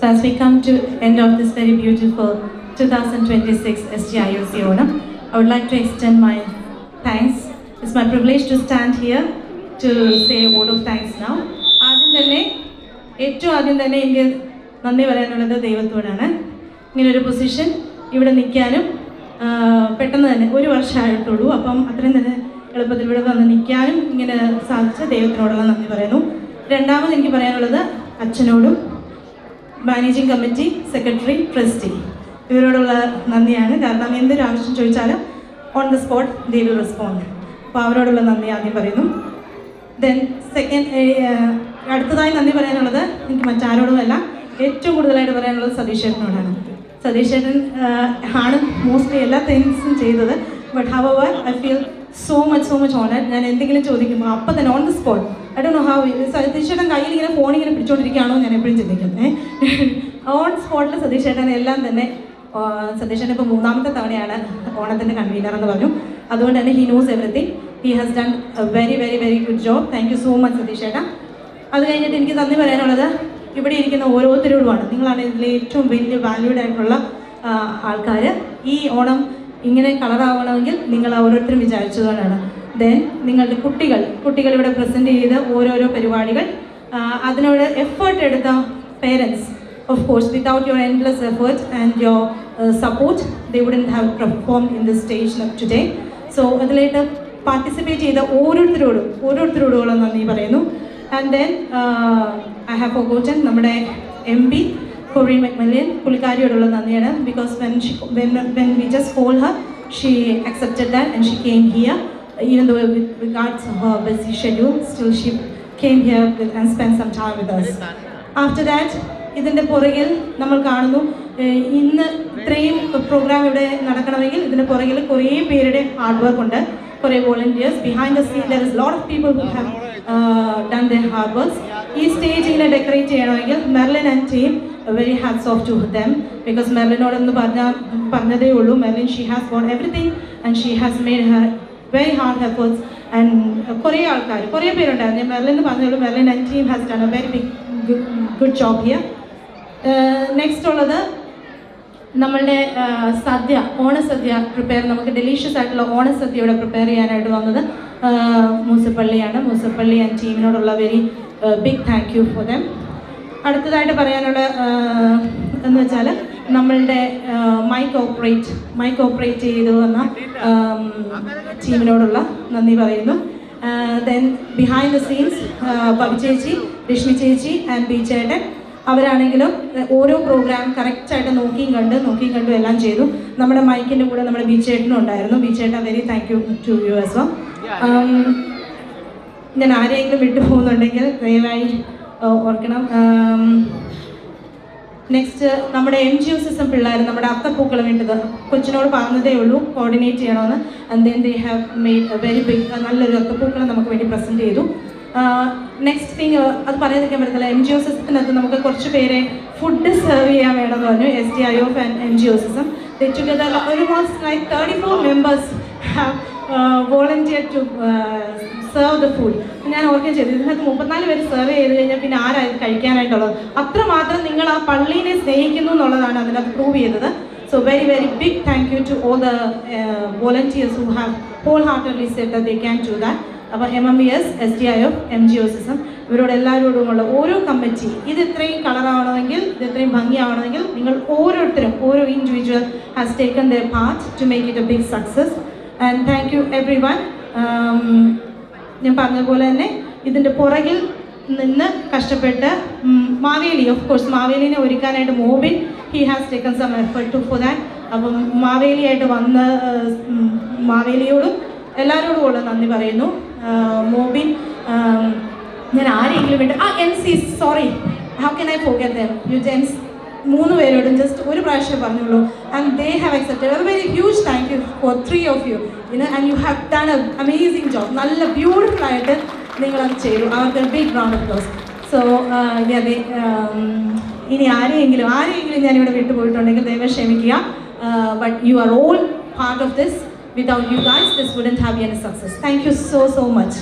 So as we come to end of this very beautiful 2026 SGIOC Onam, I would like to extend my thanks. It's my privilege to stand here to say a word of thanks now. ഏറ്റവും ആദ്യം തന്നെ എനിക്ക് നന്ദി പറയാനുള്ളത് ദൈവത്തോടാണ്. ഇങ്ങനൊരു position ഇവിടെ നിൽക്കാനും പെട്ടെന്ന് തന്നെ 1 വർഷമായിട്ടുള്ളൂ. അപ്പം അത്രയും തന്നെ എളുപ്പത്തിൽ ഇവിടെ വന്ന് നിൽക്കാനും ഇങ്ങനെ സാധിച്ച ദൈവത്തിനോടുള്ള നന്ദി പറയുന്നു. രണ്ടാമത് എനിക്ക് പറയാനുള്ളത് അച്ഛനോടും മാനേജിംഗ് കമ്മിറ്റി സെക്രട്ടറി ട്രസ്റ്റി ഇവരോടുള്ള നന്ദിയാണ്. കാരണം എന്തൊരു ആവശ്യം ചോദിച്ചാലും on the spot they will respond. അപ്പോൾ അവരോടുള്ള നന്ദി ആദ്യം പറയുന്നു. ദെൻ അടുത്തതായി നന്ദി പറയാനുള്ളത് എനിക്ക് മറ്റാരോടുമല്ല, ഏറ്റവും കൂടുതലായിട്ട് പറയാനുള്ളത് സതീഷ് ചേട്ടനോടാണ്. സതീഷ് ചേട്ടൻ ആണ് മോസ്റ്റ്ലി എല്ലാ തിങ്സും ചെയ്തത്. But our I feel so much honour. ഞാൻ എന്തെങ്കിലും ചോദിക്കുമ്പോൾ അപ്പം തന്നെ on the spot I don't know how Satheesh ചേട്ടൻ കയ്യിൽ ഇങ്ങനെ ഫോണിങ്ങനെ പിടിച്ചുകൊണ്ടിരിക്കുകയാണോ ഞാൻ എപ്പോഴും ചിന്തിക്കും. ഓൺ സ്പോട്ടിൽ സതീഷ് ചേട്ടൻ എല്ലാം തന്നെ. സതീഷ് ചേട്ടൻ ഇപ്പോൾ 3ാമത്തെ തവണയാണ് ഓണത്തിൻ്റെ കൺവീനർ എന്ന് പറഞ്ഞു. അതുകൊണ്ട് തന്നെ he knows everything. He has done a very very very good job. Thank you so much Satheesh ചേട്ടാ. അത് കഴിഞ്ഞിട്ട് എനിക്ക് നന്ദി പറയാനുള്ളത് ഇവിടെ ഇരിക്കുന്ന ഓരോരുത്തരോടുമാണ്. നിങ്ങളാണ് ഇതിൽ ഏറ്റവും വലിയ വാല്യൂഡ് ആയിട്ടുള്ള ആൾക്കാർ. ഈ ഓണം ഇങ്ങനെ കളറാവണമെങ്കിൽ നിങ്ങൾ ഓരോരുത്തരും വിചാരിച്ചതുകൊണ്ടാണ്. ദെൻ നിങ്ങളുടെ കുട്ടികൾ ഇവിടെ പ്രസൻറ്റ് ചെയ്ത ഓരോരോ പരിപാടികൾ, അതിനോട് എഫേർട്ട് എടുത്ത parents, of course without your endless effort and your support they wouldn't have performed in this stage today. So അതിലായിട്ട് പാർട്ടിസിപ്പേറ്റ് ചെയ്ത ഓരോരുത്തരോടുള്ള നന്ദി പറയുന്നു. And then I have forgotten നമ്മുടെ MP Corinne McMillan, പുള്ളിക്കാരിയോടുള്ള നന്ദിയാണ്. Because when we just called her, she accepted that and she came here. Even though with regards to her busy schedule, still she came here and spent some time with us. After that, ഇതിൻ്റെ പുറകിൽ നമ്മൾ കാണുന്നു, ഇന്ന് ഇത്രയും programme ഇവിടെ നടക്കണമെങ്കിൽ ഇതിൻ്റെ പുറകിൽ കുറേ പേരുടെ ഹാർഡ് വർക്ക് ഉണ്ട്, കുറേ volunteers. Behind the scene there is lot of people who have done their hard works. ഈ സ്റ്റേജ് ഇങ്ങനെ ഡെക്കറേറ്റ് ചെയ്യണമെങ്കിൽ Merlin and team very hats off to them. Because മെർലിനോടൊന്ന് പറഞ്ഞതേ ഉള്ളൂ. Merlin she has got everything and she has made her very hard efforts. And കുറേ പേരുണ്ടായിരുന്നു. ഞാൻ Merlin എന്ന് പറഞ്ഞുള്ളൂ. Merlin and team has done a very good job here. Next ഉള്ളത് നമ്മളുടെ സദ്യ, ഓണസദ്യ നമുക്ക് ഡെലീഷ്യസ് ആയിട്ടുള്ള ഓണസദ്യ ഇവിടെ പ്രിപ്പയർ ചെയ്യാനായിട്ട് വന്നത് മൂസപ്പള്ളിയാണ്. മൂസപ്പള്ളി ആൻഡ് ടീമിനോടുള്ള very big thank you for them. അടുത്തതായിട്ട് പറയാനുള്ള എന്ന് വെച്ചാൽ നമ്മളുടെ മൈക്ക് ഓപ്പറേറ്റ് ചെയ്തു വന്ന ടീമിനോടുള്ള നന്ദി പറയുന്നു. Then behind the scenes Bobby ചേച്ചി, രശ്മി ചേച്ചി ആൻഡ് ബി ചേട്ടൻ, അവരാണെങ്കിലും ഓരോ പ്രോഗ്രാം കറക്റ്റായിട്ട് നോക്കിയും കണ്ടും എല്ലാം ചെയ്തു. നമ്മുടെ മൈക്കിൻ്റെ കൂടെ നമ്മുടെ ബി ചേട്ടനും ഉണ്ടായിരുന്നു. ബി ചേട്ടൻ very thank you to you as well. ഞാൻ ആരെയെങ്കിലും വിട്ടു പോകുന്നുണ്ടെങ്കിൽ ദയവായി ഓർക്കണം. നെക്സ്റ്റ് നമ്മുടെ MGOSism പിള്ളേർ, നമ്മുടെ അത്തപ്പൂക്കളം വേണ്ടത് കൊച്ചിനോട് പറഞ്ഞതേ ഉള്ളൂ കോർഡിനേറ്റ് ചെയ്യണമെന്ന്. And then they have made a very big നല്ലൊരു അത്തപ്പൂക്കളം നമുക്ക് വേണ്ടി പ്രസൻറ്റ് ചെയ്തു. നെക്സ്റ്റ് തിങ് അത് പറയാതിരിക്കാൻ പറ്റത്തില്ല. MGOSisത്തിനകത്ത് നമുക്ക് കുറച്ച് പേരെ ഫുഡ് സെർവ് ചെയ്യാൻ വേണമെന്ന് പറഞ്ഞു. SDIO and MGOSism they together almost like 34 members have volunteered to serve the food. ഞാൻ ഓർക്കുകയും ചെയ്തു, ഇതിനകത്ത് 34 പേര് സെർവ് ചെയ്ത് കഴിഞ്ഞാൽ പിന്നെ ആരായത് കഴിക്കാനായിട്ടുള്ളത്? അത്രമാത്രം നിങ്ങൾ ആ പള്ളീനെ സ്നേഹിക്കുന്നു എന്നുള്ളതാണ് അതിനകത്ത് പ്രൂവ് ചെയ്തത്. So very very big thank you to all the volunteers who have wholeheartedly said that they can do that. അപ്പോൾ MMES, SDIO, MGOSism ഇവരോട് എല്ലാവരോടുമുള്ള ഓരോ കമ്മിറ്റി ഇത് ഇത്രയും കളറാവണമെങ്കിൽ, ഇത് ഇത്രയും ഭംഗിയാവണമെങ്കിൽ നിങ്ങൾ ഓരോരുത്തരും ഓരോ individual has taken their part to make it a big success. And thank you everyone. ഞാൻ പറഞ്ഞതുപോലെ തന്നെ ഇതിൻ്റെ പുറകിൽ നിന്ന് കഷ്ടപ്പെട്ട് മാവേലി, ഓഫ് കോഴ്സ് മാവേലിനെ ഒരുക്കാനായിട്ട് Mobin he has taken some effort to for that. അപ്പം മാവേലിയായിട്ട് വന്ന് മാവേലിയോടും എല്ലാവരോടും ഉള്ള നന്ദി പറയുന്നു. മോബിൻ, ഞാൻ ആരെങ്കിലും വിട്ട് MC, sorry, how can I forget them, you gents 3 പേരോടും ജസ്റ്റ് ഒരു പ്രാവശ്യം പറഞ്ഞുള്ളൂ. And they have accepted. A very huge thank you for 3 of you. And you have done a amazing job. നല്ല ബ്യൂട്ടിഫുൾ ആയിട്ട് നിങ്ങളത് ചെയ്തു. അവർക്ക് big round of applause. So ഇനി ആരെയെങ്കിലും ഞാനിവിടെ വിട്ടുപോയിട്ടുണ്ടെങ്കിൽ ദയവായി ക്ഷമിക്കുക. But you are all part of this. Without you guys, this wouldn't have any success. Thank you so much.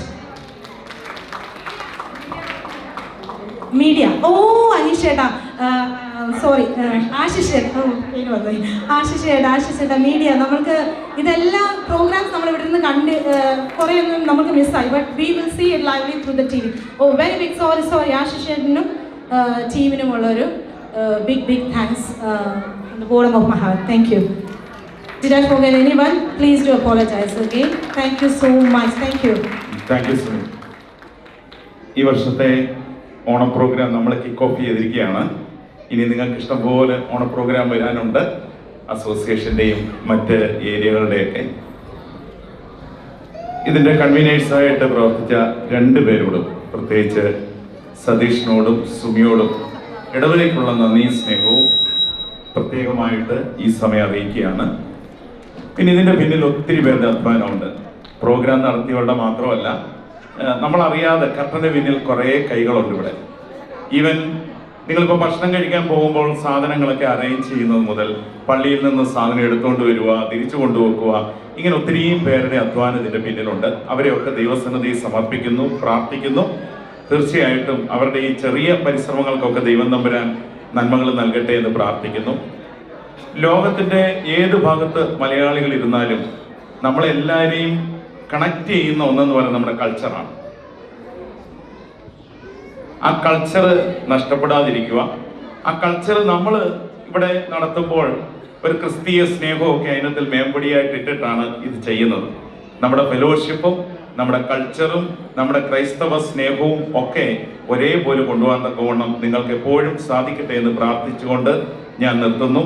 Media. Oh, Anish Cheta. Sorry Ashish പേര് വന്നു ആശിഷേട്ട മീഡിയ നമ്മൾക്ക് ഇതെല്ലാം പ്രോഗ്രാംസ് നമ്മൾ ഇവിടെ നിന്ന് കണ്ട് കുറേയൊന്നും നമുക്ക് മിസ്സായി but we will see it lively through the TV. Very big sorry ആശിഷേട്ടനും ടീമിനുമുള്ളൊരു big thanks from the bottom of my heart. Thank you. Did I forget anyone? Please do apologize, okay? Thank you so much. Thank you. Thank you, Sumi. ഈ വർഷത്തെ Onam programme നമ്മൾ kick off ചെയ്തിരിക്കുകയാണ്. ഇനി നിങ്ങൾക്ക് ഇഷ്ടംപോലെ ഓണ പ്രോഗ്രാം വരാനുണ്ട്, അസോസിയേഷൻ്റെയും മറ്റ് ഏരിയകളുടെയൊക്കെ. ഇതിൻ്റെ കൺവീനേഴ്സായിട്ട് പ്രവർത്തിച്ച 2 പേരോടും, പ്രത്യേകിച്ച് സതീഷിനോടും സുമിയോടും ഇടവരേക്കുള്ള നന്ദിയും സ്നേഹവും പ്രത്യേകമായിട്ട് ഈ സമയം അറിയിക്കുകയാണ്. പിന്നെ ഇതിൻ്റെ പിന്നിൽ ഒത്തിരി പേരുടെ അധ്വാനമുണ്ട്. പ്രോഗ്രാം നടത്തിയവരുടെ മാത്രമല്ല, നമ്മളറിയാതെ കർട്ടൻ്റെ പിന്നിൽ കുറേ കൈകളുണ്ട് ഇവിടെ. ഈവൻ നിങ്ങളിപ്പോൾ ഭക്ഷണം കഴിക്കാൻ പോകുമ്പോൾ സാധനങ്ങളൊക്കെ അറേഞ്ച് ചെയ്യുന്നത് മുതൽ പള്ളിയിൽ നിന്ന് സാധനം എടുത്തുകൊണ്ട് വരിക, തിരിച്ചു കൊണ്ടുവെക്കുക, ഇങ്ങനെ ഒത്തിരിയും പേരുടെ അധ്വാനം ഇതിൻ്റെ പിന്നിലുണ്ട്. അവരെയൊക്കെ ദൈവസന്നിധി സമർപ്പിക്കുന്നു, പ്രാർത്ഥിക്കുന്നു. തീർച്ചയായിട്ടും അവരുടെ ഈ ചെറിയ പരിശ്രമങ്ങൾക്കൊക്കെ ദൈവം തമ്പുരാൻ നന്മകൾ നൽകട്ടെ എന്ന് പ്രാർത്ഥിക്കുന്നു. ലോകത്തിൻ്റെ ഏത് ഭാഗത്ത് മലയാളികൾ ഇരുന്നാലും നമ്മളെല്ലാവരെയും കണക്ട് ചെയ്യുന്ന ഒന്നെന്ന് പറയുന്നത് നമ്മുടെ കൾച്ചറാണ്. ആ കൾച്ചർ നഷ്ടപ്പെടാതിരിക്കുക. ആ കൾച്ചർ നമ്മൾ ഇവിടെ നടത്തുമ്പോൾ ഒരു ക്രിസ്തീയ സ്നേഹമൊക്കെ അതിനകത്തിൽ മേമ്പടിയായിട്ട് ഇട്ടിട്ടാണ് ഇത് ചെയ്യുന്നത്. നമ്മുടെ ഫെലോഷിപ്പും നമ്മുടെ കൾച്ചറും നമ്മുടെ ക്രൈസ്തവ സ്നേഹവും ഒക്കെ ഒരേപോലെ കൊണ്ടുപോകാൻ തക്കവണ്ണം നിങ്ങൾക്ക് എപ്പോഴും സാധിക്കട്ടെ എന്ന് പ്രാർത്ഥിച്ചുകൊണ്ട് ഞാൻ നിർത്തുന്നു.